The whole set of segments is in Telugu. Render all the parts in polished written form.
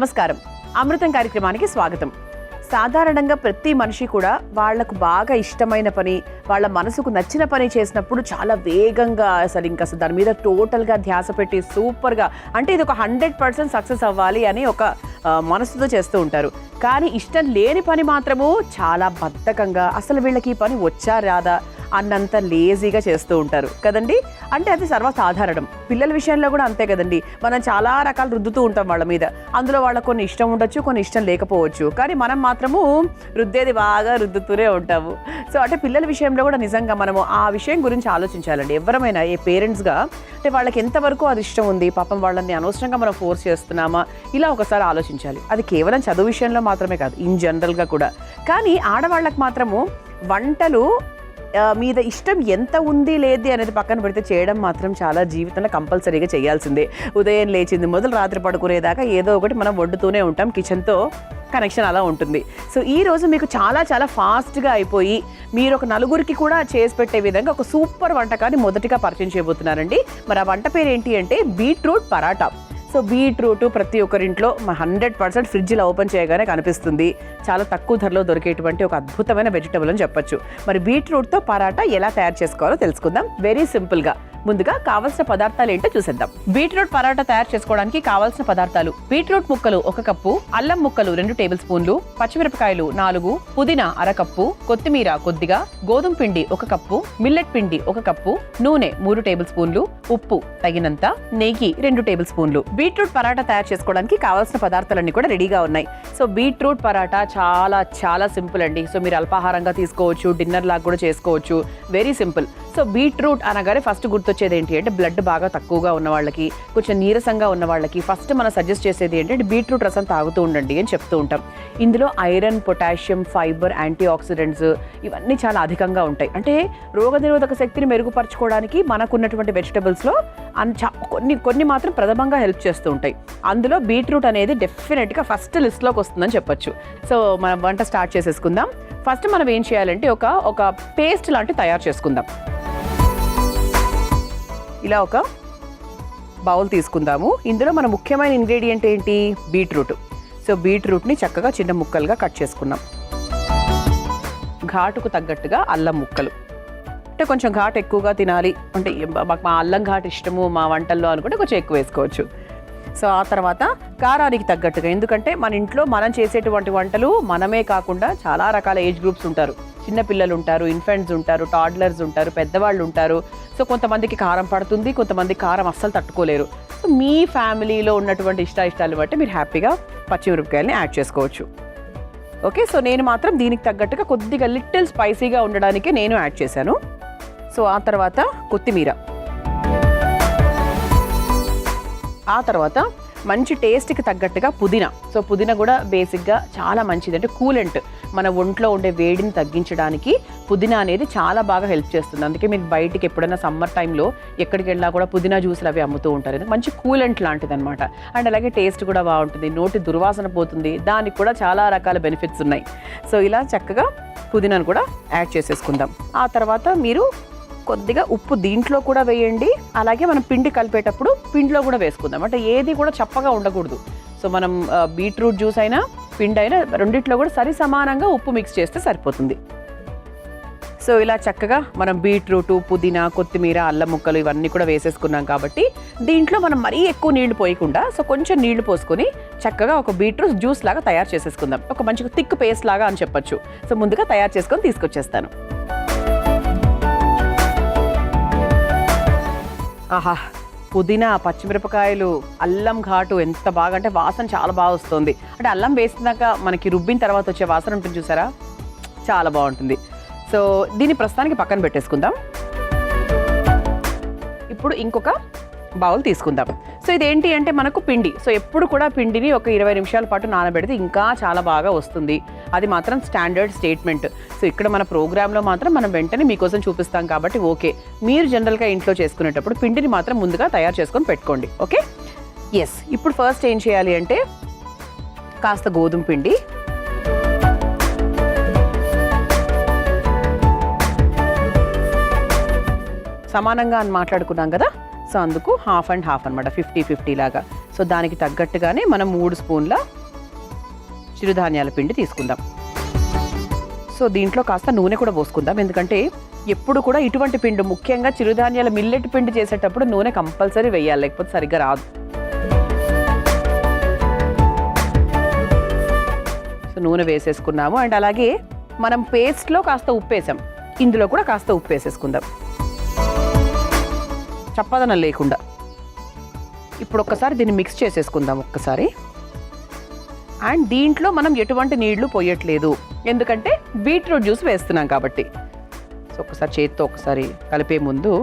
నమస్కారం. అమృతం కార్యక్రమానికి స్వాగతం. సాధారణంగా ప్రతి మనిషి కూడా వాళ్లకు బాగా ఇష్టమైన పని, వాళ్ళ మనసుకు నచ్చిన పని చేసినప్పుడు చాలా వేగంగా ఇంకా దాని మీద టోటల్గా ధ్యాస పెట్టి సూపర్గా, అంటే ఇది ఒక 100% సక్సెస్ అవ్వాలి అని ఒక మనసుతో చేస్తూ ఉంటారు. కానీ ఇష్టం లేని పని మాత్రము చాలా బద్ధకంగా, అసలు వీళ్ళకి ఈ పని వచ్చా రాదా అన్నంత లేజీగా చేస్తూ ఉంటారు కదండి. అంటే అది సర్వసాధారణం. పిల్లల విషయంలో కూడా అంతే కదండి. మనం చాలా రకాలు రుద్దుతూ ఉంటాం వాళ్ళ మీద. అందులో వాళ్ళకు కొన్ని ఇష్టం ఉండొచ్చు, కొన్ని ఇష్టం లేకపోవచ్చు. కానీ మనం మాత్రము రుద్దేది బాగా రుద్దుతూనే ఉంటాము. సో అంటే పిల్లల విషయంలో కూడా నిజంగా మనము ఆ విషయం గురించి ఆలోచించాలండి. ఎవరమైనా ఏ పేరెంట్స్గా అంటే వాళ్ళకి ఎంతవరకు అది ఇష్టం ఉంది, పాపం వాళ్ళని అనవసరంగా మనం ఫోర్స్ చేస్తున్నామా, ఇలా ఒకసారి ఆలోచించాలి. అది కేవలం చదువు విషయంలో మాత్రమే కాదు, ఇన్ జనరల్గా కూడా. కానీ ఆడవాళ్ళకి మాత్రము వంటలు మీద ఇష్టం ఎంత ఉంది లేదు అనేది పక్కన పెడితే చేయడం మాత్రం చాలా జీవితంలో కంపల్సరీగా చేయాల్సిందే. ఉదయం లేచింది మొదలు రాత్రి పడుకునేదాకా ఏదో ఒకటి మనం వండుతూనే ఉంటాం. కిచెన్తో కనెక్షన్ అలా ఉంటుంది. సో ఈరోజు మీకు చాలా చాలా ఫాస్ట్గా అయిపోయి మీరు ఒక నలుగురికి కూడా చేసి పెట్టే విధంగా ఒక సూపర్ వంటకాన్ని మొదటిగా పరిచయం చేయబోతున్నారండి. మరి ఆ వంట పేరు ఏంటి అంటే బీట్రూట్ పరాటా. సో బీట్రూట్ ప్రతి ఒక్కరింట్లో 100% ఫ్రిడ్జ్లో ఓపెన్ చేయగానే కనిపిస్తుంది. చాలా తక్కువ ధరలో దొరికేటువంటి ఒక అద్భుతమైన వెజిటబుల్ అని చెప్పొచ్చు. మరి బీట్రూట్తో పరాటా ఎలా తయారు చేసుకోవాలో తెలుసుకుందాం వెరీ సింపుల్గా. ముందుగా కావాల్సిన పదార్థాలు ఏంటో చూసేద్దాం. బీట్రూట్ పరాటా తయారు చేసుకోవడానికి కావాల్సిన పదార్థాలు: బీట్రూట్ ముక్కలు 1 కప్పు, అల్లం ముక్కలు 2 టేబుల్ స్పూన్లు, పచ్చిమిరపకాయలు 4, పుదీనా 1/2 కప్పు, కొత్తిమీర కొద్దిగా, గోధుమ పిండి 1 కప్పు, మిల్లెట్ పిండి 1 కప్పు, నూనె 3 టేబుల్ స్పూన్లు, ఉప్పు తగినంత, నెయ్యి 2 టేబుల్ స్పూన్లు. బీట్రూట్ పరాటా తయారు చేసుకోవడానికి కావాల్సిన పదార్థాలన్నీ కూడా రెడీగా ఉన్నాయి. సో బీట్రూట్ పరాటా చాలా చాలా సింపుల్ అండి. సో మీరు అల్పాహారంగా తీసుకోవచ్చు, డిన్నర్ లాగా కూడా చేసుకోవచ్చు. Very simple. సో బీట్రూట్ అనగానే ఫస్ట్ గుర్తొచ్చేది ఏంటి అంటే బ్లడ్ బాగా తక్కువగా ఉన్న వాళ్ళకి, కొంచెం నీరసంగా ఉన్న వాళ్ళకి ఫస్ట్ మనం సజెస్ట్ చేసేది ఏంటంటే బీట్రూట్ రసం తాగుతూ ఉండండి అని చెప్తూ ఉంటాం. ఇందులో iron, potassium, fibre, antioxidants ఇవన్నీ చాలా అధికంగా ఉంటాయి. అంటే రోగనిరోధక శక్తిని మెరుగుపరచుకోవడానికి మనకున్నటువంటి వెజిటబుల్స్లో కొన్ని మాత్రం ప్రథమంగా హెల్ప్ చేస్తూ ఉంటాయి. అందులో బీట్రూట్ అనేది డెఫినెట్గా ఫస్ట్ లిస్ట్లోకి వస్తుందని చెప్పొచ్చు. సో మనం వంట స్టార్ట్ చేసేసుకుందాం. ఫస్ట్ మనం ఏం చేయాలంటే ఒక పేస్ట్ లాంటి తయారు చేసుకుందాం. ఇలా ఒక బౌల్ తీసుకుందాము. ఇందులో మన ముఖ్యమైన ఇంగ్రీడియంట్ ఏంటి? బీట్రూట్. సో బీట్రూట్ని చక్కగా చిన్న ముక్కలుగా కట్ చేసుకున్నాం. ఘాటుకు తగ్గట్టుగా అల్లం ముక్కలు, అంటే కొంచెం ఘాటు ఎక్కువగా తినాలి అంటే మాకు మా అల్లం ఘాటు ఇష్టము మా వంటల్లో అనుకుంటే కొంచెం ఎక్కువ వేసుకోవచ్చు. సో ఆ తర్వాత కారానికి తగ్గట్టుగా, ఎందుకంటే మన ఇంట్లో మనం చేసేటువంటి వంటలు మనమే కాకుండా చాలా రకాల ఏజ్ గ్రూప్స్ ఉంటారు. చిన్నపిల్లలు ఉంటారు, ఇన్ఫెంట్స్ ఉంటారు, టాడ్లర్స్ ఉంటారు, పెద్దవాళ్ళు ఉంటారు. సో కొంతమందికి కారం పడుతుంది, కొంతమంది కారం అస్సలు తట్టుకోలేరు. సో మీ ఫ్యామిలీలో ఉన్నటువంటి ఇష్టాలు బట్టి మీరు హ్యాపీగా పచ్చిమిరపకాయలని యాడ్ చేసుకోవచ్చు. ఓకే, సో నేను మాత్రం దీనికి తగ్గట్టుగా కొద్దిగా లిటిల్ స్పైసీగా ఉండడానికి నేను యాడ్ చేశాను. సో ఆ తర్వాత కొత్తిమీర, ఆ తర్వాత మంచి టేస్ట్కి తగ్గట్టుగా పుదీనా. సో పుదీనా కూడా బేసిక్గా చాలా మంచిది, అంటే కూలెంట్, మన ఒంట్లో ఉండే వేడిని తగ్గించడానికి పుదీనా అనేది చాలా బాగా హెల్ప్ చేస్తుంది. అందుకే మీకు బయటికి ఎప్పుడైనా సమ్మర్ టైంలో ఎక్కడికి వెళ్ళినా కూడా పుదీనా జ్యూసులు అవి అమ్ముతూ ఉంటారు. మంచి కూలెంట్ లాంటిది అనమాట. అండ్ అలాగే టేస్ట్ కూడా బాగుంటుంది, నోటి దుర్వాసన పోతుంది, దానికి కూడా చాలా రకాల బెనిఫిట్స్ ఉన్నాయి. సో ఇలా చక్కగా పుదీనాను కూడా యాడ్ చేసేసుకుందాం. ఆ తర్వాత మీరు కొద్దిగా ఉప్పు దీంట్లో కూడా వేయండి. అలాగే మనం పిండి కలిపేటప్పుడు పిండిలో కూడా వేసుకుందాం, అంటే ఏది కూడా చప్పగా ఉండకూడదు. సో మనం బీట్రూట్ జ్యూస్ అయినా పిండి అయినా రెండిట్లో కూడా సరి సమానంగా ఉప్పు మిక్స్ చేస్తే సరిపోతుంది. సో ఇలా చక్కగా మనం బీట్రూట్, పుదీనా, కొత్తిమీర, అల్లం ముక్కలు ఇవన్నీ కూడా వేసేసుకున్నాం కాబట్టి దీంట్లో మనం మరీ ఎక్కువ నీళ్లు పోయకుండా సో కొంచెం నీళ్లు పోసుకొని చక్కగా ఒక బీట్రూట్ జ్యూస్ లాగా తయారు చేసేసుకుందాం. ఒక మంచి థిక్ పేస్ట్ లాగా అని చెప్పొచ్చు. సో ముందుగా తయారు చేసుకొని తీసుకొచ్చేస్తాను. ఆహా, పుదీనా, పచ్చిమిరపకాయలు, అల్లం ఘాటు ఎంత బాగా, అంటే వాసన చాలా బాగా వస్తుంది. అంటే అల్లం వేసినాక మనకి రుబ్బిన తర్వాత వచ్చే వాసన ఉంటుంది చూసారా, చాలా బాగుంటుంది. సో దీన్ని ప్రస్తుతానికి పక్కన పెట్టేసుకుందాం. ఇప్పుడు ఇంకొక బౌల్ తీసుకుందాం. సో ఇదేంటి అంటే మనకు పిండి. సో ఎప్పుడు కూడా పిండిని ఒక 20 నిమిషాల పాటు నానబెడితే ఇంకా చాలా బాగా వస్తుంది. అది మాత్రం స్టాండర్డ్ స్టేట్మెంట్. సో ఇక్కడ మన ప్రోగ్రాంలో మాత్రం మనం వెంటనే మీకోసం చూపిస్తాం కాబట్టి ఓకే. మీరు జనరల్గా ఇంట్లో చేసుకునేటప్పుడు పిండిని మాత్రం ముందుగా తయారు చేసుకొని పెట్టుకోండి. Okay, yes. ఇప్పుడు ఫస్ట్ ఏం చేయాలి అంటే కాస్త గోధుమ పిండి, సమానంగా అని మాట్లాడుకున్నాం కదా, సో అందుకు హాఫ్ అండ్ హాఫ్ అనమాట, 50-50 లాగా. సో సో దానికి తగ్గట్టుగానే మనం 3 స్పూన్ల చిరుధాన్యాల పిండి తీసుకుందాం. సో దీంట్లో కాస్త నూనె కూడా పోసుకుందాం, ఎందుకంటే ఎప్పుడు కూడా ఇటువంటి పిండి, ముఖ్యంగా చిరుధాన్యాల మిల్లెట్ పిండి చేసేటప్పుడు నూనె కంపల్సరీ వేయాలి, లేకపోతే సరిగ్గా రాదు. సో నూనె వేసేసుకున్నాము. అండ్ అలాగే మనం పేస్ట్లో కాస్త ఉప్పు వేసాం, ఇందులో కూడా కాస్త ఉప్పు వేసేసుకుందాం చప్పదనం లేకుండా. ఇప్పుడు ఒక్కసారి దీన్ని మిక్స్ చేసేసుకుందాం ఒక్కసారి. అండ్ దీంట్లో మనం ఎటువంటి నీళ్లు పోయట్లేదు, ఎందుకంటే బీట్రూట్ జ్యూస్ వేస్తున్నాం కాబట్టి. సో ఒకసారి చేతితో ఒకసారి కలిపే ముందు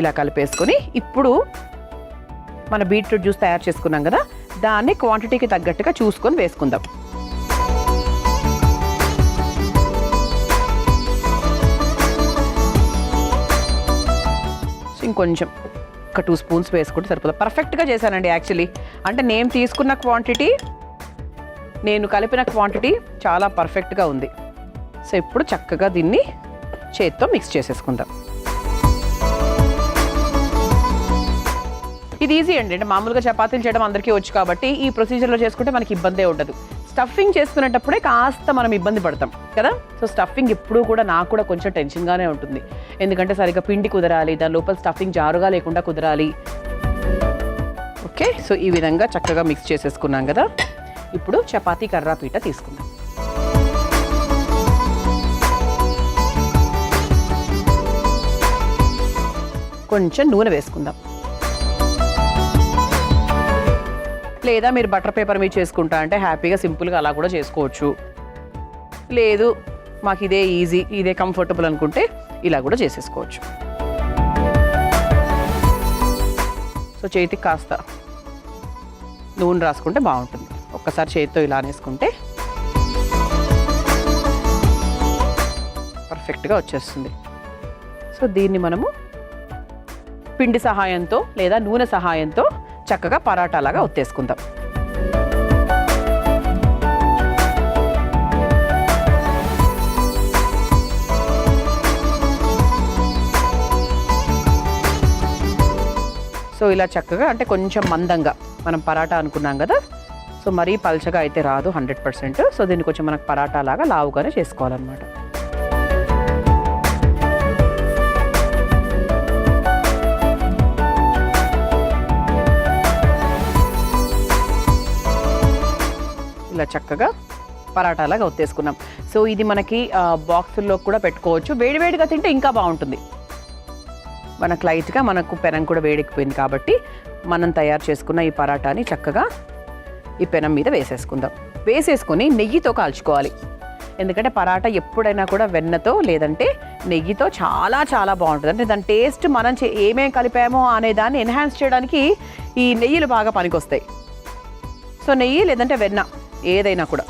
ఇలా కలిపేసుకొని, ఇప్పుడు మన బీట్రూట్ జ్యూస్ తయారు చేసుకున్నాం కదా, దాన్ని క్వాంటిటీకి తగ్గట్టుగా చూసుకొని వేసుకుందాం. ఇంకొంచెం ఒక 2 స్పూన్స్ వేసుకుంటే సరిపోతుంది. పర్ఫెక్ట్గా చేశానండి యాక్చువల్లీ. అంటే నేను తీసుకున్న క్వాంటిటీ, నేను కలిపిన క్వాంటిటీ చాలా పర్ఫెక్ట్గా ఉంది. సో ఇప్పుడు చక్కగా దీన్ని చేత్తో మిక్స్ చేసేసుకుందాం. ఇది ఈజీ అండి, అంటే మామూలుగా చపాతీలు చేయడం అందరికీ వచ్చు కాబట్టి ఈ ప్రొసీజర్లో చేసుకుంటే మనకి ఇబ్బందే ఉండదు. స్టఫింగ్ చేసుకునేటప్పుడే కాస్త మనం ఇబ్బంది పడతాం కదా. సో స్టఫింగ్ ఎప్పుడూ కూడా నాకు కూడా కొంచెం టెన్షన్గానే ఉంటుంది, ఎందుకంటే సరిగ్గా పిండి కుదరాలి, దాని లోపల స్టఫింగ్ జారుగా లేకుండా కుదరాలి. ఓకే, సో ఈ విధంగా చక్కగా మిక్స్ చేసేసుకున్నాం కదా. ఇప్పుడు చపాతీ కర్రా పీట తీసుకుందాం. కొంచెం నూనె వేసుకుందాం, లేదా మీరు బటర్ పేపర్ మీద చేసుకుంటా అంటే హ్యాపీగా సింపుల్గా అలా కూడా చేసుకోవచ్చు. లేదు మాకు ఇదే ఈజీ, ఇదే కంఫర్టబుల్ అనుకుంటే ఇలా కూడా చేసేసుకోవచ్చు. సో చేతికి కాస్త నూనె రాసుకుంటే బాగుంటుంది. ఒక్కసారి చేతితో ఇలా అనేసుకుంటే పర్ఫెక్ట్గా వచ్చేస్తుంది. సో దీన్ని మనము పిండి సహాయంతో లేదా నూనె సహాయంతో చక్కగా పరాటాలాగా ఒత్తేసుకుందాం. సో ఇలా చక్కగా, అంటే కొంచెం మందంగా మనం పరాటా అనుకున్నాం కదా, సో మరీ పల్చగా అయితే రాదు 100%. సో దీన్ని కొంచెం మనకు పరాటా లాగా లావుగానే చేసుకోవాలన్నమాట. ఇలా చక్కగా పరాటాలాగా ఒత్తేసుకున్నాం. సో ఇది మనకి బాక్సుల్లో కూడా పెట్టుకోవచ్చు, వేడివేడిగా తింటే ఇంకా బాగుంటుంది. మనకు లైట్గా మనకు పెనం కూడా వేడెక్కిపోయింది కాబట్టి మనం తయారు చేసుకున్న ఈ పరాటాని చక్కగా ఈ పెనం మీద వేసేసుకుందాం. వేసేసుకొని నెయ్యితో కాల్చుకోవాలి, ఎందుకంటే పరాటా ఎప్పుడైనా కూడా వెన్నతో లేదంటే నెయ్యితో చాలా చాలా బాగుంటుంది. అంటే దాని టేస్ట్ మనం ఏమేం కలిపామో అనే దాన్ని ఎన్హాన్స్ చేయడానికి ఈ నెయ్యిలు బాగా పనికొస్తాయి. సో నెయ్యి లేదంటే వెన్న ఏదైనా కూడా,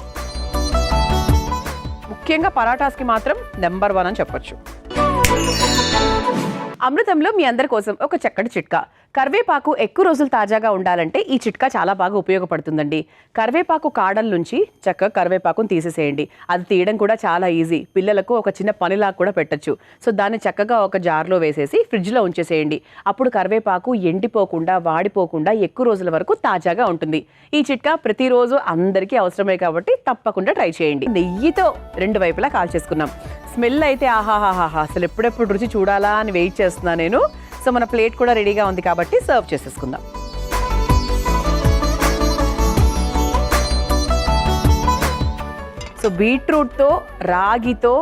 ముఖ్యంగా పరాటాస్కి మాత్రం నెంబర్ 1 అని చెప్పొచ్చు. అమృతంలో మీ అందరి కోసం ఒక చక్కటి చిట్కా. కరివేపాకు ఎక్కువ రోజులు తాజాగా ఉండాలంటే ఈ చిట్కా చాలా బాగా ఉపయోగపడుతుందండి. కరివేపాకు కాడల నుంచి చక్కగా కరివేపాకును తీసేసేయండి. అది తీయడం కూడా చాలా ఈజీ, పిల్లలకు ఒక చిన్న పనిలాగా కూడా పెట్టచ్చు. సో దాన్ని చక్కగా ఒక జార్లో వేసేసి ఫ్రిడ్జ్లో ఉంచేసేయండి. అప్పుడు కరివేపాకు ఎండిపోకుండా వాడిపోకుండా ఎక్కువ రోజుల వరకు తాజాగా ఉంటుంది. ఈ చిట్కా ప్రతిరోజు అందరికీ అవసరమే కాబట్టి తప్పకుండా ట్రై చేయండి. నెయ్యితో 2 వైపులా కాల్చేసుకున్నాం. స్మెల్ అయితే ఆహాహాహా, అసలు ఎప్పుడెప్పుడు రుచి చూడాలా అని వెయిట్ చేస్తున్నా నేను. సో మన ప్లేట్ కూడా రెడీగా ఉంది కాబట్టి సర్వ్ చేసేసుకుందాం. సో బీట్రూట్తో రాగితో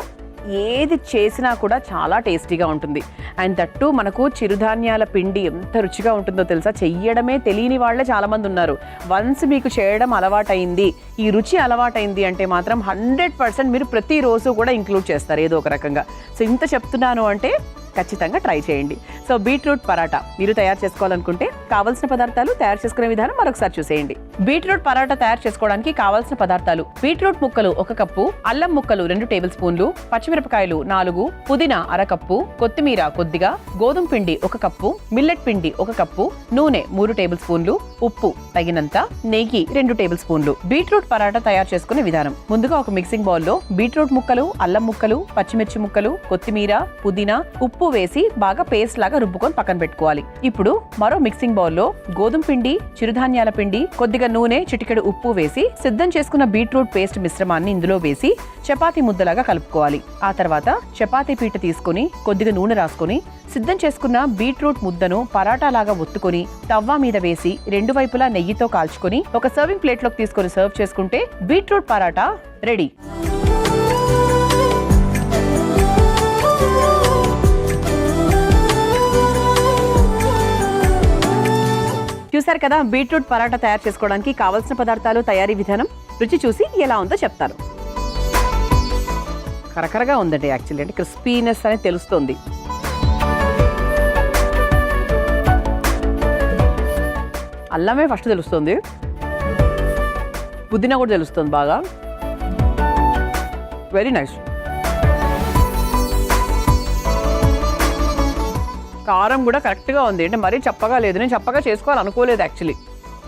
ఏది చేసినా కూడా చాలా టేస్టీగా ఉంటుంది. అండ్ దట్టు మనకు చిరుధాన్యాల పిండి ఎంత రుచిగా ఉంటుందో తెలుసా, చెయ్యడమే తెలియని వాళ్ళే చాలామంది ఉన్నారు. వన్స్ మీకు చేయడం అలవాటైంది, ఈ రుచి అలవాటైంది అంటే మాత్రం 100% మీరు ప్రతిరోజు కూడా ఇంక్లూడ్ చేస్తారు ఏదో ఒక రకంగా. సో ఇంత చెప్తున్నాను అంటే ఖచ్చితంగా ట్రై చేయండి. సో బీట్రూట్ పరాటా మీరు తయారు చేసుకోవాలనుకుంటే కావాల్సిన పదార్థాలు, తయారు చేసుకునే విధానం మరొకసారి చూసేయండి. బీట్రూట్ పరాటా తయారు చేసుకోవడానికి కావాల్సిన పదార్థాలు: బీట్రూట్ ముక్కలు 1 కప్పు, అల్లం ముక్కలు 2 టేబుల్ స్పూన్లు, పచ్చిమిరపకాయలు 4, పుదీనా 1/2 కప్పు, కొత్తిమీర కొద్దిగా, గోధుమ పిండి 1 కప్పు, మిల్లెట్ పిండి 1 కప్పు, నూనె 3 టేబుల్ స్పూన్లు, ఉప్పు తగినంత, నెయ్యి 2 టేబుల్ స్పూన్లు. బీట్రూట్ పరాటా తయారు చేసుకునే విధానం: ముందుగా ఒక మిక్సింగ్ బౌల్లో బీట్రూట్ ముక్కలు, అల్లం ముక్కలు, పచ్చిమిర్చి ముక్కలు, కొత్తిమీర, పుదీనా, ఉప్పు ఉప్పు వేసి బాగా పేస్ట్ లాగా రుబ్బుకొని పక్కన పెట్టుకోవాలి. ఇప్పుడు మరో మిక్సింగ్ బౌల్లో గోధుమ పిండి, చిరుధాన్యాల పిండి, కొద్దిగా నూనె, చిటికెడు ఉప్పు వేసి సిద్ధం చేసుకున్న బీట్రూట్ పేస్ట్ మిశ్రమాన్ని ఇందులో వేసి చపాతీ ముద్దలాగా కలుపుకోవాలి. ఆ తర్వాత చపాతీ పీట తీసుకుని కొద్దిగా నూనె రాసుకొని సిద్ధం చేసుకున్న బీట్రూట్ ముద్దను పరాటా లాగా ఒత్తుకొని తవ్వ మీద వేసి రెండు వైపులా నెయ్యితో కాల్చుకొని ఒక సర్వింగ్ ప్లేట్ లోకి తీసుకొని సర్వ్ చేసుకుంటే బీట్రూట్ పరాటా రెడీ. చూసారు కదా బీట్రూట్ పరాటా తయారు చేసుకోవడానికి కావలసిన పదార్థాలు, తయారీ విధానం. రుచి చూసి ఎలా ఉందో చెప్తాను. కరకరగా ఉందండి, యాక్చువల్లీ అంటే క్రిస్పీనెస్ అనేది తెలుస్తుంది. అల్లమే ఫస్ట్ తెలుస్తుంది, పుదీనా కూడా తెలుస్తుంది బాగా. Very nice. కారం కూడా కరెక్ట్గా ఉంది, అంటే మరీ చప్పగా లేదు. నేను చప్పగా చేసుకోవాలనుకోలేదు యాక్చువల్లీ,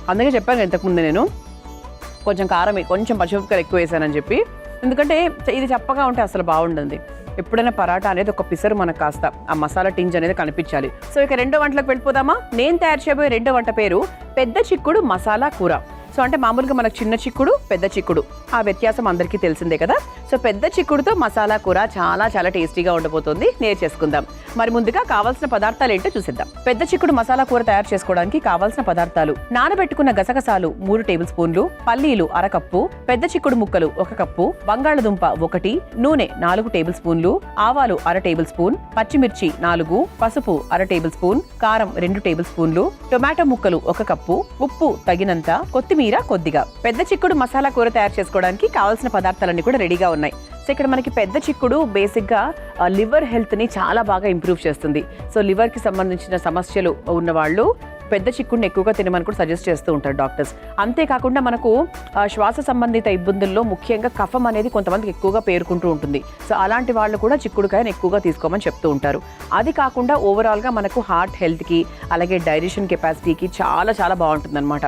అందుకే చెప్పాను ఇంతకుముందు నేను కొంచెం కారం కొంచెం పచ్చిమిరపకాయలు ఎక్కువ వేసానని చెప్పి. ఎందుకంటే ఇది చప్పగా ఉంటే అసలు బాగుంటుంది. ఎప్పుడైనా పరాటా అనేది ఒక పిసరు మనకు కాస్త ఆ మసాలా టింజ్ అనేది కనిపించాలి. సో ఇక రెండో వంటలకు వెళ్ళిపోదామా. నేను తయారు చేయబోయే రెండో వంట పేరు పెద్ద చిక్కుడు మసాలా కూర. సో అంటే మామూలుగా మనకు చిన్న చిక్కుడు, పెద్ద చిక్కుడు, ఆ వ్యత్యాసం అందరికీ తెలిసిందే కదా. సో పెద్ద చిక్కుడుతో మసాలా కూర చాలా చాలా టేస్టీగా ఉండబోతుంది. నేర్చేసుకుందాం. మరి ముందుగా కావాల్సిన పదార్థాలు ఏంటో చూసిద్దాం. పెద్ద చిక్కుడు మసాలా కూర తయారు చేసుకోవడానికి కావాల్సిన పదార్థాలు: నానబెట్టుకున్న గసగసాలు 3 టేబుల్ స్పూన్లు, పల్లీలు 1/2 కప్పు, పెద్ద చిక్కుడు ముక్కలు 1 కప్పు, బంగాళదుంప 1, నూనె 4 టేబుల్ స్పూన్లు, ఆవాలు 1/2 టేబుల్ స్పూన్, పచ్చిమిర్చి 4, పసుపు 1/2 టేబుల్ స్పూన్, కారం 2 టేబుల్ స్పూన్లు, టొమాటో ముక్కలు 1 కప్పు, ఉప్పు తగినంత, కొత్తిమీర కొద్దిగా. పెద్ద చిక్కుడు మసాలా కూర తయారు చేసుకోవడానికి కావాల్సిన పదార్థాలన్నీ కూడా రెడీగా ఉన్నాయి. సో ఇక్కడ మనకి పెద్ద చిక్కుడు బేసిక్గా లివర్ హెల్త్ని చాలా బాగా ఇంప్రూవ్ చేస్తుంది. సో లివర్కి సంబంధించిన సమస్యలు ఉన్నవాళ్ళు పెద్ద చిక్కుడిని ఎక్కువగా తినమని కూడా సజెస్ట్ చేస్తూ ఉంటారు డాక్టర్స్. అంతేకాకుండా మనకు శ్వాస సంబంధిత ఇబ్బందుల్లో ముఖ్యంగా కఫం అనేది కొంతమందికి ఎక్కువగా పేరుకుంటూ ఉంటుంది. సో అలాంటి వాళ్ళు కూడా చిక్కుడుకాయను ఎక్కువగా తీసుకోమని చెప్తూ ఉంటారు. అది కాకుండా ఓవరాల్గా మనకు హార్ట్ హెల్త్కి, అలాగే డైజెషన్ కెపాసిటీకి చాలా చాలా బాగుంటుంది అనమాట.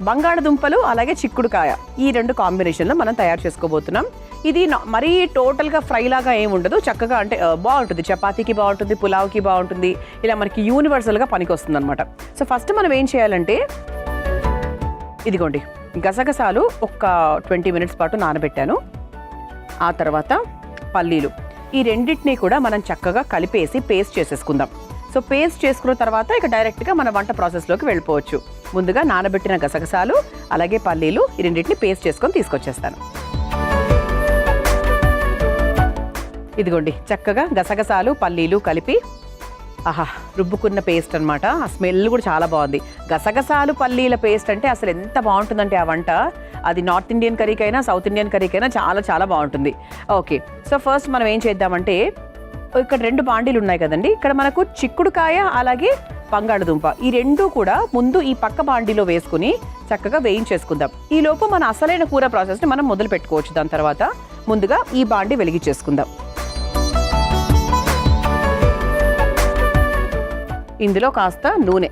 బంగాళదుంపలు అలాగే చిక్కుడుకాయ ఈ 2 కాంబినేషన్లో మనం తయారు చేసుకోబోతున్నాం. ఇది మరీ టోటల్గా ఫ్రై లాగా ఏమి ఉండదు, చక్కగా అంటే బాగుంటుంది. చపాతీకి బాగుంటుంది, పులావ్కి బాగుంటుంది, ఇలా మనకి యూనివర్సల్గా పనికి వస్తుంది అనమాట. సో ఫస్ట్ మనం ఏం చేయాలంటే, ఇదిగోండి గసగసాలు ఒక 20 మినిట్స్ పాటు నానబెట్టాను. ఆ తర్వాత పల్లీలు, ఈ రెండింటినీ కూడా మనం చక్కగా కలిపేసి పేస్ట్ చేసేసుకుందాం. సో పేస్ట్ చేసుకున్న తర్వాత ఇక డైరెక్ట్గా మన వంట ప్రాసెస్లోకి వెళ్ళిపోవచ్చు. ముందుగా నానబెట్టిన గసగసాలు అలాగే పల్లీలు ఈ రెండింటిని పేస్ట్ చేసుకొని తీసుకొచ్చేస్తాను. ఇదిగోండి చక్కగా గసగసాలు పల్లీలు కలిపి రుబ్బుకున్న పేస్ట్ అనమాట. ఆ స్మెల్ కూడా చాలా బాగుంది. గసగసాలు పల్లీల పేస్ట్ అంటే అసలు ఎంత బాగుంటుందంటే ఆ వంట, అది నార్త్ ఇండియన్ కర్రీకైనా సౌత్ ఇండియన్ కర్రీకైనా చాలా చాలా బాగుంటుంది. ఓకే, సో ఫస్ట్ మనం ఏం చేద్దామంటే, ఇక్కడ 2 బాండీలు ఉన్నాయి కదండి. ఇక్కడ మనకు చిక్కుడుకాయ అలాగే బంగాళదుంప ఈ 2 కూడా ముందు ఈ పక్క బాండీలో వేసుకుని చక్కగా వేయించేసుకుందాం. ఈ లోపు మన అసలైన కూర ప్రాసెస్ని మనం మొదలు పెట్టుకోవచ్చు. దాని తర్వాత ముందుగా ఈ బాండీ వెలిగించేసుకుందాం. ఇందులో కాస్త నూనె,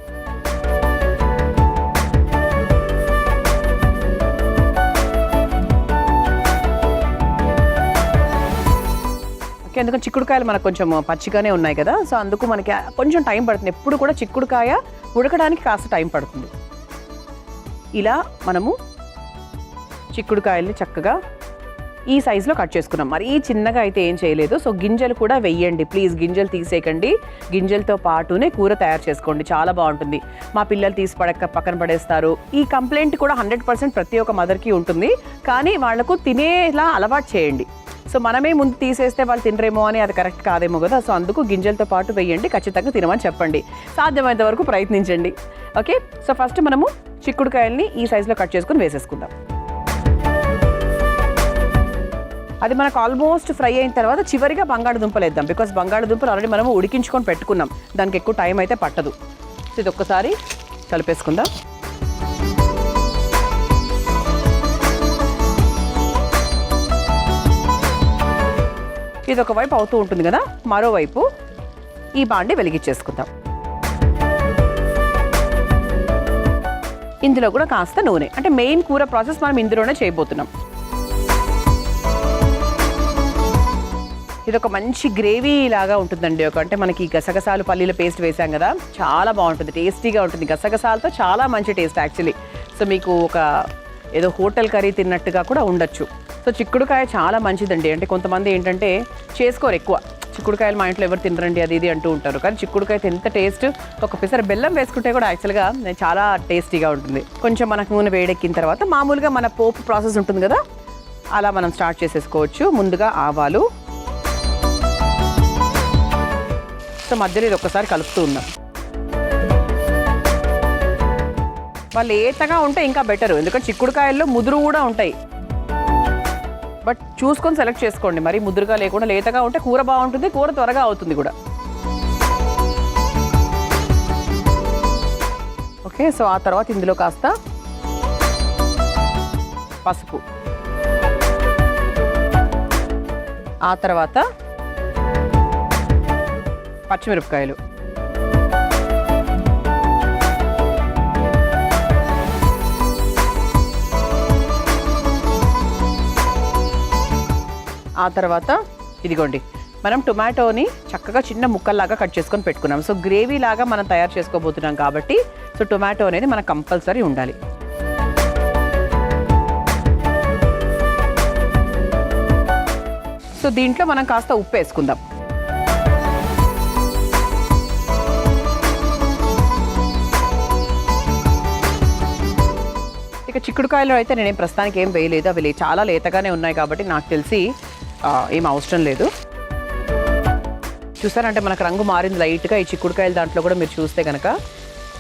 ఎందుకంటే చిక్కుడుకాయలు మనకు కొంచెం పచ్చిగానే ఉన్నాయి కదా, సో అందుకు మనకి కొంచెం టైం పడుతుంది. ఎప్పుడు కూడా చిక్కుడుకాయ ఉడకడానికి కాస్త టైం పడుతుంది. ఇలా మనము చిక్కుడుకాయల్ని చక్కగా ఈ సైజులో కట్ చేసుకున్నాం. మరీ చిన్నగా అయితే ఏం చేయలేదు. సో గింజలు కూడా వెయ్యండి ప్లీజ్, గింజలు తీసేయకండి. గింజలతో పాటునే కూర తయారు చేసుకోండి, చాలా బాగుంటుంది. మా పిల్లలు తీసి పక్కన పడేస్తారు. ఈ కంప్లైంట్ కూడా 100% ప్రతి ఒక్క మదర్కి ఉంటుంది. కానీ వాళ్లకు తినేలా అలవాటు చేయండి. సో మనమే ముందు తీసేస్తే వాళ్ళు తినరేమో అని, అది కరెక్ట్ కాదేమో కదా. సో అందుకు గింజలతో పాటు వేయండి, ఖచ్చితంగా తినమని చెప్పండి. సాధ్యమైనంత వరకు ప్రయత్నించండి. ఓకే, సో ఫస్ట్ మనము చిక్కుడుకాయల్ని ఈ సైజులో కట్ చేసుకుని వేసేసుకుందాం. అది మనకు ఆల్మోస్ట్ ఫ్రై అయిన తర్వాత చివరిగా బంగాళదుంపలు వేద్దాం. బికాస్ బంగాళదుంపలు ఆల్రెడీ మనము ఉడికించుకొని పెట్టుకున్నాం, దానికి ఎక్కువ టైం అయితే పట్టదు. సో ఇది ఒక్కసారి కలిపేసుకుందాం. ఇది ఒకవైపు అవుతూ ఉంటుంది కదా, మరోవైపు ఈ బాండి వెలిగించేసుకుందాం. ఇందులో కూడా కాస్త నూనె, అంటే మెయిన్ కూర ప్రాసెస్ మనం ఇందులోనే చేయబోతున్నాం. ఇది ఒక మంచి గ్రేవీ లాగా ఉంటుందండి. అంటే మనకి గసగసాలు పల్లీల పేస్ట్ వేసాం కదా, చాలా బాగుంటుంది, టేస్టీగా ఉంటుంది. గసగసాలతో చాలా మంచి టేస్ట్ యాక్చువల్లీ. సో మీకు ఒక ఏదో హోటల్ కర్రీ తిన్నట్టుగా కూడా ఉండొచ్చు. సో చిక్కుడుకాయ చాలా మంచిదండి. అంటే కొంతమంది ఏంటంటే చేసుకోరు ఎక్కువ, చిక్కుడుకాయలు మా ఇంట్లో ఎవరు తినరండి అది ఇది అంటూ ఉంటారు. కానీ చిక్కుడుకాయ ఎంత టేస్ట్, ఒక పిసర బెల్లం వేసుకుంటే కూడా యాక్చువల్గా చాలా టేస్టీగా ఉంటుంది. కొంచెం మనకు నూనె వేడెక్కిన తర్వాత మామూలుగా మన పోపు ప్రాసెస్ ఉంటుంది కదా, అలా మనం స్టార్ట్ చేసేసుకోవచ్చు. ముందుగా ఆవాలు, సో మధ్యలో ఇది ఒక్కసారి కలుపుతూ ఉన్నాం. వాళ్ళు లేతగా ఉంటే ఇంకా బెటరు, ఎందుకంటే చిక్కుడుకాయల్లో ముదురు కూడా ఉంటాయి. బట్ చూసుకొని సెలెక్ట్ చేసుకోండి, మరి ముదురుగా లేకుండా లేతగా ఉంటే కూర బాగుంటుంది, కూర త్వరగా అవుతుంది కూడా. ఓకే, సో ఆ తర్వాత ఇందులో కాస్త పసుపు, ఆ తర్వాత పచ్చిమిరపకాయలు, ఆ తర్వాత ఇదిగోండి మనం టొమాటోని చక్కగా చిన్న ముక్కల్లాగా కట్ చేసుకొని పెట్టుకున్నాం. సో గ్రేవీ లాగా మనం తయారు చేసుకోబోతున్నాం కాబట్టి సో టొమాటో అనేది మనకు కంపల్సరీ ఉండాలి. సో దీంట్లో మనం కాస్త ఉప్పు వేసుకుందాం. ఇక చిక్కుడుకాయలు అయితే నేనేం ప్రస్తుతానికి ఏం వేయలేదు, అవి చాలా లేతగానే ఉన్నాయి కాబట్టి నాకు తెలిసి ఏం అవసరం లేదు. చూసారంటే మనకు రంగు మారింది లైట్గా. ఈ చిక్కుడుకాయలు దాంట్లో కూడా మీరు చూస్తే కనుక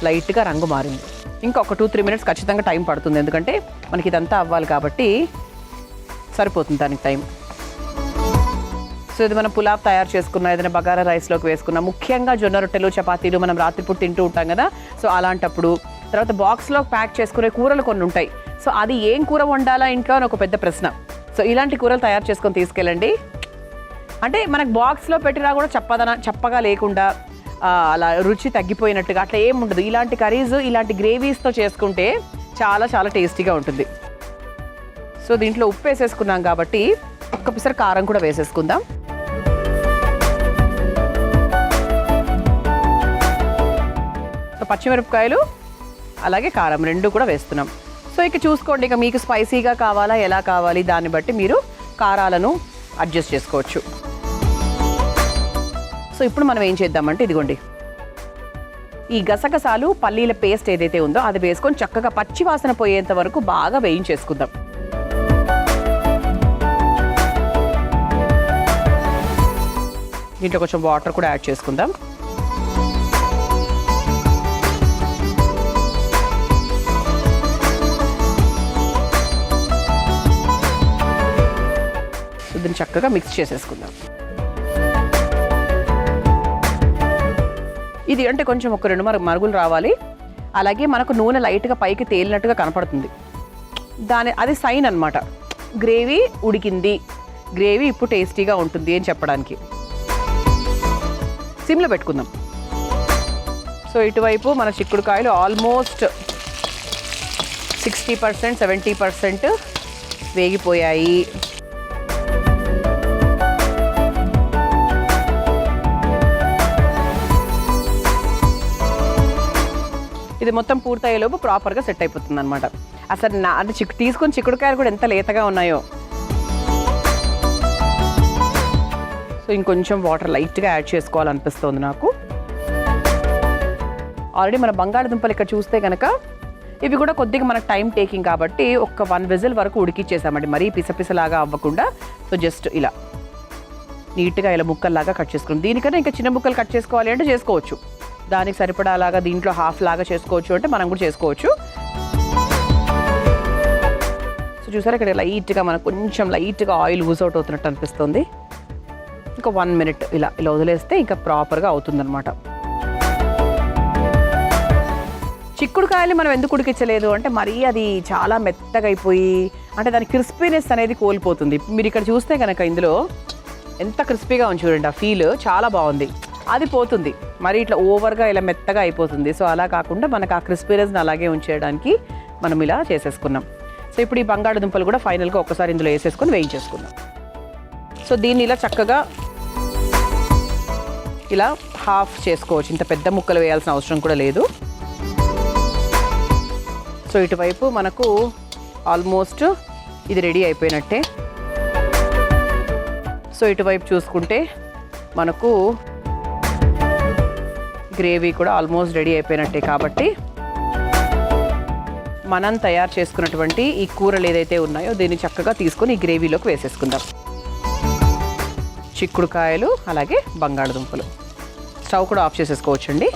లైట్గా రంగు మారింది. ఇంకొక 2-3 మినిట్స్ ఖచ్చితంగా టైం పడుతుంది, ఎందుకంటే మనకి ఇదంతా అవ్వాలి కాబట్టి సరిపోతుంది దానికి టైం. సో ఇది మనం పులావ్ తయారు చేసుకున్న, ఏదైనా బగారా రైస్లోకి వేసుకున్న, ముఖ్యంగా జొన్న రొట్టెలు చపాతీలు మనం రాత్రిపూట తింటూ ఉంటాం కదా, సో అలాంటప్పుడు. తర్వాత బాక్స్లో ప్యాక్ చేసుకునే కూరలు కొన్ని ఉంటాయి, సో అది ఏం కూర వండాలా ఇంట్లో అని ఒక పెద్ద ప్రశ్న. సో ఇలాంటి కూరలు తయారు చేసుకొని తీసుకెళ్ళండి. అంటే మనకు బాక్స్లో పెట్టినా కూడా చప్పగా లేకుండా అలా రుచి తగ్గిపోయినట్టుగా అట్లా ఏం ఉండదు. ఇలాంటి కర్రీస్, ఇలాంటి గ్రేవీస్తో చేసుకుంటే చాలా చాలా టేస్టీగా ఉంటుంది. సో దీంట్లో ఉప్పు వేసేసుకున్నాం కాబట్టి ఒక్క పిసర కారం కూడా వేసేసుకుందాం. సో పచ్చిమిరపకాయలు అలాగే కారం రెండు కూడా వేస్తున్నాం. సో ఇక చూసుకోండి, ఇక మీకు స్పైసీగా కావాలా ఎలా కావాలి దాన్ని బట్టి మీరు కారాలను అడ్జస్ట్ చేసుకోవచ్చు. సో ఇప్పుడు మనం ఏం చేద్దామంటే ఇదిగోండి ఈ గసగసాలు పల్లీల పేస్ట్ ఏదైతే ఉందో అది వేసుకొని చక్కగా పచ్చి వాసన పోయేంత వరకు బాగా వేయించేసుకుందాం. దీంట్లో కొంచెం వాటర్ కూడా యాడ్ చేసుకుందాం. దీన్ని చక్కగా మిక్స్ చేసేసుకుందాం. ఇది అంటే కొంచెం ఒక 2 మరుగులు రావాలి. అలాగే మనకు నూనె లైట్గా పైకి తేలినట్టుగా కనపడుతుంది, అది సైన్ అన్నమాట. గ్రేవీ ఉడికింది, గ్రేవీ ఇప్పుడు టేస్టీగా ఉంటుంది అని చెప్పడానికి. సిమ్లో పెట్టుకుందాం. సో ఇటువైపు మన చిక్కుడుకాయలు ఆల్మోస్ట్ 60% 70% వేగిపోయాయి. ఇది మొత్తం పూర్తయ్యేలోపు ప్రాపర్గా సెట్ అయిపోతుంది అనమాట. అసలు అంటే తీసుకొని చిక్కుడుకాయలు కూడా ఎంత లేతగా ఉన్నాయో. సో ఇంకొంచెం వాటర్ లైట్గా యాడ్ చేసుకోవాలనిపిస్తుంది నాకు. ఆల్రెడీ మన బంగాళదుంపలు ఇక్కడ చూస్తే కనుక ఇవి కూడా కొద్దిగా మనకు టైం టేకింగ్ కాబట్టి ఒక 1 విజిల్ వరకు ఉడికిచ్చేసామండి, మరీ పిసపిసలాగా అవ్వకుండా. సో జస్ట్ ఇలా నీట్గా ఇలా ముక్కల్లాగా కట్ చేసుకున్నాం. దీనికన్నా ఇంకా చిన్న ముక్కలు కట్ చేసుకోవాలి అంటే చేసుకోవచ్చు, దానికి సరిపడా లాగా దీంట్లో హాఫ్ లాగా చేసుకోవచ్చు అంటే మనం కూడా చేసుకోవచ్చు. సో చూసారా ఇక్కడ లైట్గా మనకు కొంచెం లైట్గా ఆయిల్ యూజ్ అవుట్ అవుతున్నట్టు అనిపిస్తుంది. ఇంకా 1 మినిట్ ఇలా వదిలేస్తే ఇంకా ప్రాపర్గా అవుతుందన్నమాట. చిక్కుడుకాయలు మనం ఎందుకు ఉడికించలేదు అంటే మరీ అది చాలా మెత్తగా అయిపోయి అంటే దాని క్రిస్పీనెస్ అనేది కోల్పోతుంది. మీరు ఇక్కడ చూస్తే కనుక ఇందులో ఎంత క్రిస్పీగా ఉంది చూడండి, ఆ ఫీల్ చాలా బాగుంది. అది పోతుంది, మరి ఇట్లా ఓవర్గా ఇలా మెత్తగా అయిపోతుంది. సో అలా కాకుండా మనకు ఆ క్రిస్పీనెస్ని అలాగే ఉంచేయడానికి మనం ఇలా చేసేసుకున్నాం. సో ఇప్పుడు ఈ బంగాళదుంపలు కూడా ఫైనల్గా ఒక్కసారి ఇందులో వేసేసుకొని వేయించేసుకుందాం. సో దీన్ని ఇలా చక్కగా ఇలా హాఫ్ చేసుకోవచ్చు, ఇంత పెద్ద ముక్కలు వేయాల్సిన అవసరం కూడా లేదు. సో ఇటువైపు మనకు ఆల్మోస్ట్ ఇది రెడీ అయిపోయినట్టే. సో ఇటువైపు చూసుకుంటే మనకు గ్రేవీ కూడా ఆల్మోస్ట్ రెడీ అయిపోయినట్టే. కాబట్టి మనం తయారు చేసుకున్నటువంటి ఈ కూరలు ఏదైతే ఉన్నాయో దీన్ని చక్కగా తీసుకొని ఈ గ్రేవీలోకి వేసేసుకుందాం. చిక్కుడుకాయలు అలాగే బంగాళదుంపలు. స్టవ్ కూడా ఆఫ్ చేసేసుకోవచ్చండి.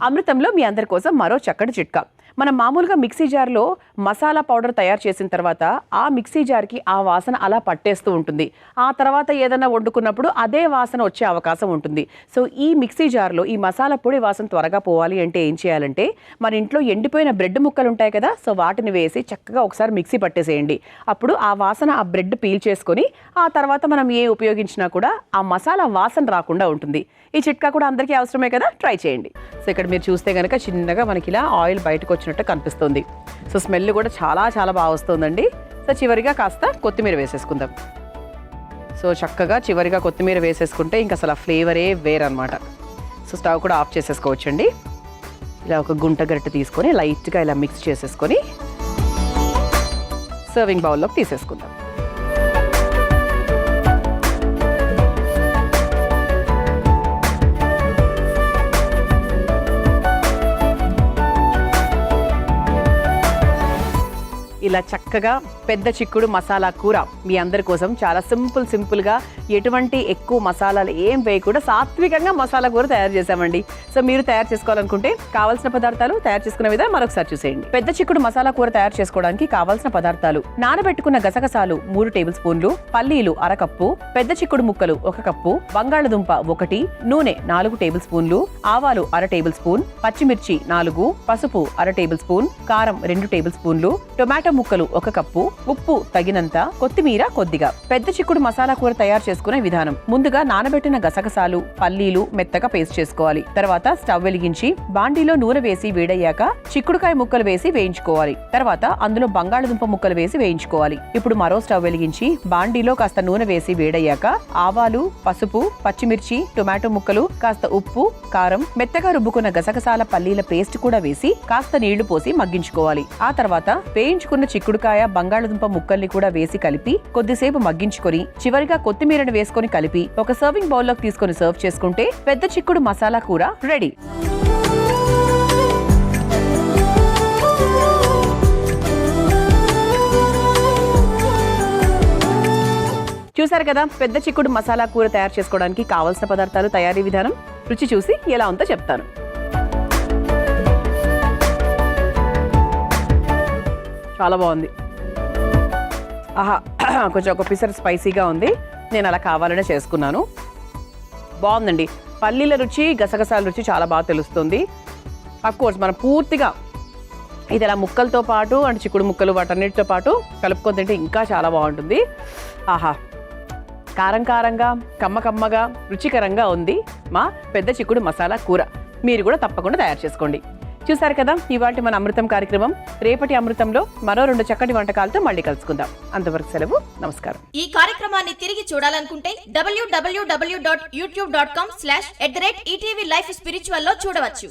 అమృతంలో మీ అందరి కోసం మరో చక్కటి చిట్కా. మనం మామూలుగా మిక్సీ జార్లో మసాలా పౌడర్ తయారు చేసిన తర్వాత ఆ మిక్సీ జార్కి ఆ వాసన అలా పట్టేస్తూ ఉంటుంది. ఆ తర్వాత ఏదైనా వండుకున్నప్పుడు అదే వాసన వచ్చే అవకాశం ఉంటుంది. సో ఈ మిక్సీ జార్లో ఈ మసాలా పొడి వాసన త్వరగా పోవాలి అంటే ఏం చేయాలంటే, మన ఇంట్లో ఎండిపోయిన బ్రెడ్ ముక్కలు ఉంటాయి కదా, సో వాటిని వేసి చక్కగా ఒకసారి మిక్సీ పట్టేసేయండి. అప్పుడు ఆ వాసన ఆ బ్రెడ్ పీల్ చేసుకొని ఆ తర్వాత మనం ఏ ఉపయోగించినా కూడా ఆ మసాలా వాసన రాకుండా ఉంటుంది. ఈ చిట్కా కూడా అందరికీ అవసరమే కదా, ట్రై చేయండి. సో ఇక్కడ మీరు చూస్తే కనుక చిన్నగా మనకి ఇలా ఆయిల్ బయటకు వచ్చినట్టు కనిపిస్తుంది. సో స్మెల్ కూడా చాలా చాలా బాగా వస్తుందండి. సో చివరిగా కాస్త కొత్తిమీర వేసేసుకుందాం. సో చక్కగా చివరిగా కొత్తిమీర వేసేసుకుంటే ఇంకా అసలు ఆ ఫ్లేవరే వేరనమాట. సో స్టవ్ కూడా ఆఫ్ చేసేసుకోవచ్చండి. ఇలా ఒక గుంట గరిటె తీసుకొని లైట్గా ఇలా మిక్స్ చేసేసుకొని సర్వింగ్ బౌల్లోకి తీసేసుకుందాం. ఇలా చక్కగా పెద్ద చిక్కుడు మసాలా కూర మీ అందరి కోసం చాలా సింపుల్గా ఎటువంటి ఎక్కువ మసాలాలు ఏం వేయకుండా సాత్వికంగా మసాలా కూర తయారు చేసామండి. సో మీరు తయారు చేసుకోవాలనుకుంటే కావాల్సిన పదార్థాలు తయారు చేసుకునే విధానం మరొకసారి చూసేయండి. పెద్ద చిక్కుడు మసాలా కూర తయారు చేసుకోవడానికి కావాల్సిన పదార్థాలు: నానబెట్టుకున్న గసగసాలు 3 టేబుల్ స్పూన్లు, పల్లీలు 1/2 కప్పు, పెద్ద చిక్కుడు ముక్కలు 1 కప్పు, బంగాళదుంప 1, నూనె 4 టేబుల్ స్పూన్లు, ఆవాలు 1/2 టేబుల్ స్పూన్, పచ్చిమిర్చి 4, పసుపు 1/2 టేబుల్ స్పూన్, కారం 2 టేబుల్ స్పూన్లు, టొమాటో ముక్కలు 1 కప్పు, ఉప్పు తగినంత, కొత్తిమీర కొద్దిగా. పెద్ద చిక్కుడు మసాలా కూర తయారు చేసుకునే విధానం: ముందుగా నానబెట్టిన గసగసాలు, పల్లీలు మెత్తగా పేస్ట్ చేసుకోవాలి. తర్వాత స్టవ్ వెలిగించి బాండీలో నూనె వేసి వేడయ్యాక చిక్కుడుకాయ ముక్కలు వేసి వేయించుకోవాలి. తర్వాత అందులో బంగాళదుంప ముక్కలు వేసి వేయించుకోవాలి. ఇప్పుడు మరో స్టవ్ వెలిగించి బాండీలో కాస్త నూనె వేసి వేడయ్యాక ఆవాలు, పసుపు, పచ్చిమిర్చి, టొమాటో ముక్కలు, కాస్త ఉప్పు, కారం, మెత్తగా రుబ్బుకున్న గసగసాల పల్లీల పేస్ట్ కూడా వేసి కాస్త నీళ్లు పోసి మగ్గించుకోవాలి. ఆ తర్వాత వేయించుకున్న చిక్కుడుకాయ, బంగాళదుంప ముక్కల్ని కూడా వేసి కలిపి కొద్దిసేపు మగ్గించుకొని చివరిగా కొత్తిమీరను వేసుకొని కలిపి ఒక సర్వింగ్ బౌల్లోకి తీసుకొని సర్వ్ చేసుకుంటే పెద్ద చిక్కుడు మసాలా కూర రెడీ. చూసారు కదా పెద్ద చిక్కుడు మసాలా కూర తయారు చేసుకోవడానికి కావాల్సిన పదార్థాలు, తయారీ విధానం. రుచి చూసి ఎలా ఉందో చెప్తాను. చాలా బాగుంది. ఆహా, కొంచెం ఒక పిసర్ స్పైసీగా ఉంది. నేను అలా కావాలనే చేసుకున్నాను. బాగుందండి. పల్లీల రుచి, గసగసాల రుచి చాలా బాగా తెలుస్తుంది. అఫ్కోర్స్ మనం పూర్తిగా ఇది అలా ముక్కలతో పాటు అంటే చిక్కుడు ముక్కలు వాటన్నిటితో పాటు కలుపుకొని తింటే ఇంకా చాలా బాగుంటుంది. ఆహా, కారం కారంగా, కమ్మ కమ్మగా, రుచికరంగా ఉంది మా పెద్ద చిక్కుడు మసాలా కూర. మీరు కూడా తప్పకుండా తయారు చేసుకోండి. చూసారు కదా ఇవాల్టి మన అమృతం కార్యక్రమం. రేపటి అమృతంలో మరో 2 చక్కటి వంటకాలతో మళ్ళీ కలుసుకుందాం. అంతవరకు సెలవు, నమస్కారం. ఈ కార్యక్రమాన్ని తిరిగి చూడాలనుకుంటే www.youtube.com/ETV Life Spiritual లో చూడవచ్చు.